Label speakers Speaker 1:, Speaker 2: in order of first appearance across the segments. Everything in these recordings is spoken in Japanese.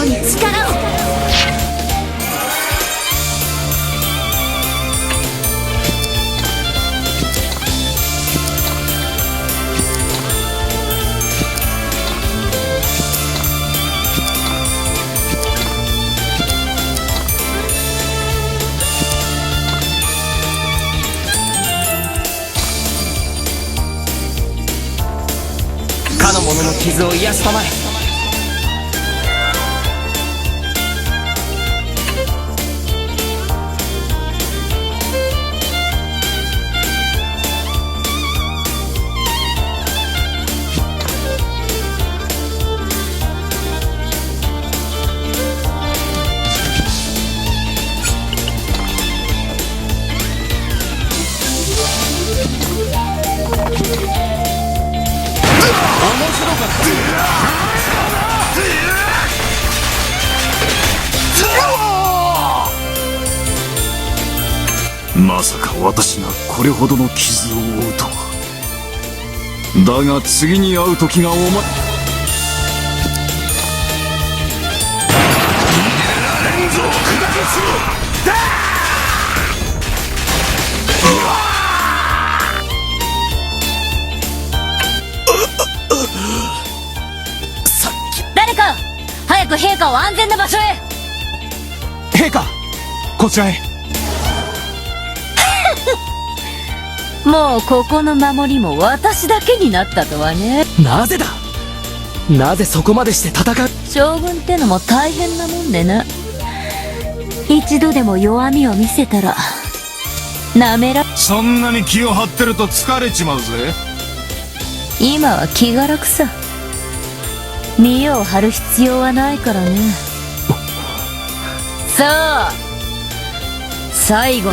Speaker 1: 者に力を。
Speaker 2: かの者の傷を癒したまえ。
Speaker 3: まさか私がこれほどの傷を負うとは。だが次に会う時がおま。
Speaker 1: 誰か早く陛下を安全な場所へ。
Speaker 2: 陛下、こちらへ。
Speaker 1: もうここの守りも私だけになったとはね。
Speaker 2: なぜだ。なぜそこまでして戦う。
Speaker 1: 将軍ってのも大変なもんでな。一度でも弱みを見せたらなめら。
Speaker 3: そんなに気を張ってると疲れちまうぜ。
Speaker 1: 今は気が楽さ。見栄を張る必要はないからね。さあ最後。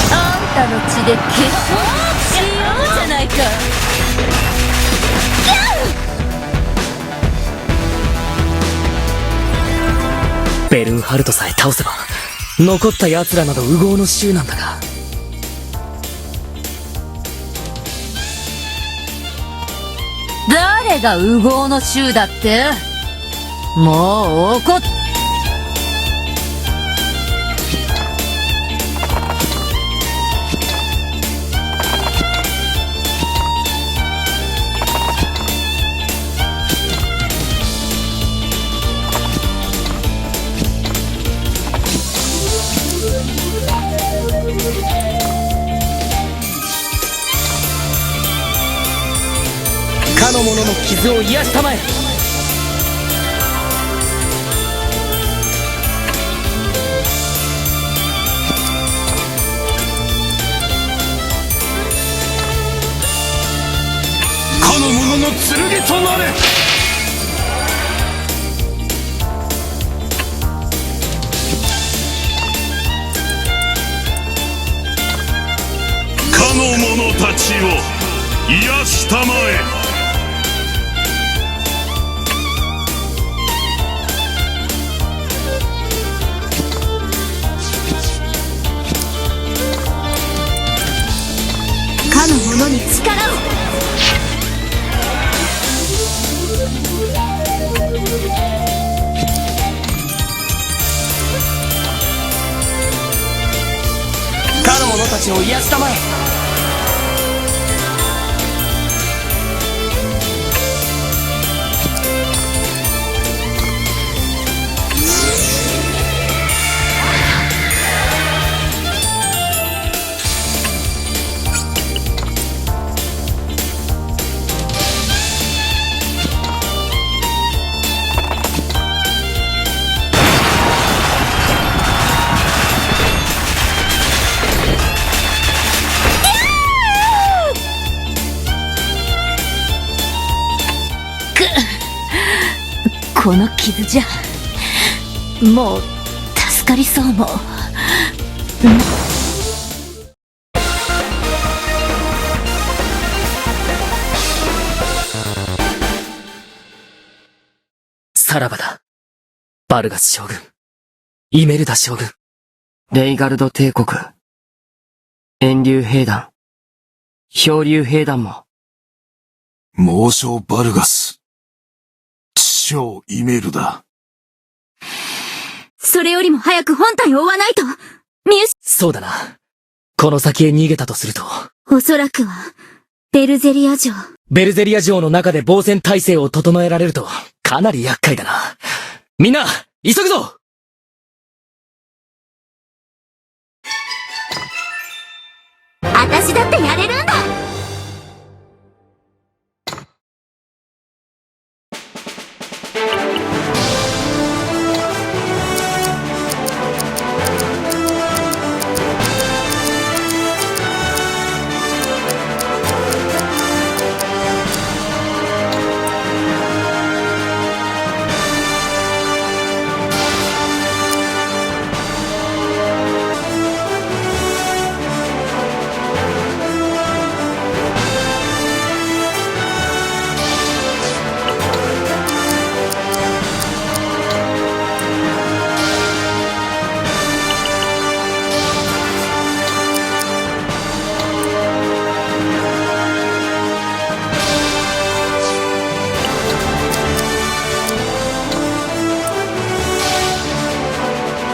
Speaker 1: あんたの血で決闘しようじゃないか。
Speaker 2: ベルンハルトさえ倒せば残った奴らなど烏合の衆なんだが。
Speaker 1: 誰が烏合の衆だって。もう怒っ。
Speaker 2: かの者の傷を癒したまえ。
Speaker 3: かの者の剣となれ。かの者たちを癒したまえ。
Speaker 1: かの者に力を。
Speaker 2: かの者たちを癒したまえ。
Speaker 1: この傷じゃもう助かりそうも。
Speaker 2: さらばだ、バルガス将軍、イメルダ将軍。
Speaker 4: レイガルド帝国、炎竜兵団、漂流兵団も。
Speaker 3: 猛将バルガス、知将イメルダ。
Speaker 1: それよりも早く本体を追わないと。
Speaker 2: そうだな。この先へ逃げたとすると。
Speaker 1: おそらくは、ベルゼリア城。
Speaker 2: ベルゼリア城の中で防戦態勢を整えられると、かなり厄介だな。みんな、急ぐぞ！
Speaker 1: 私だってやれるんだ！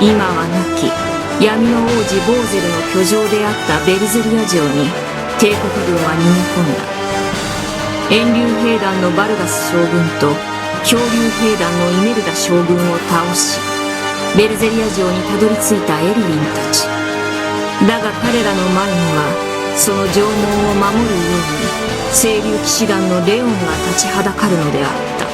Speaker 1: 今は亡き闇の王子ボーゼルの居城であったベルゼリア城に帝国軍は逃げ込んだ。炎竜兵団のバルガス将軍と漂流兵団のイメルダ将軍を倒し、ベルゼリア城にたどり着いたエルヴィンたち。だが彼らの前にはその城門を守るように清流騎士団のレオンが立ちはだかるのであった。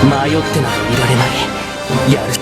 Speaker 2: 迷ってなどいられない。やる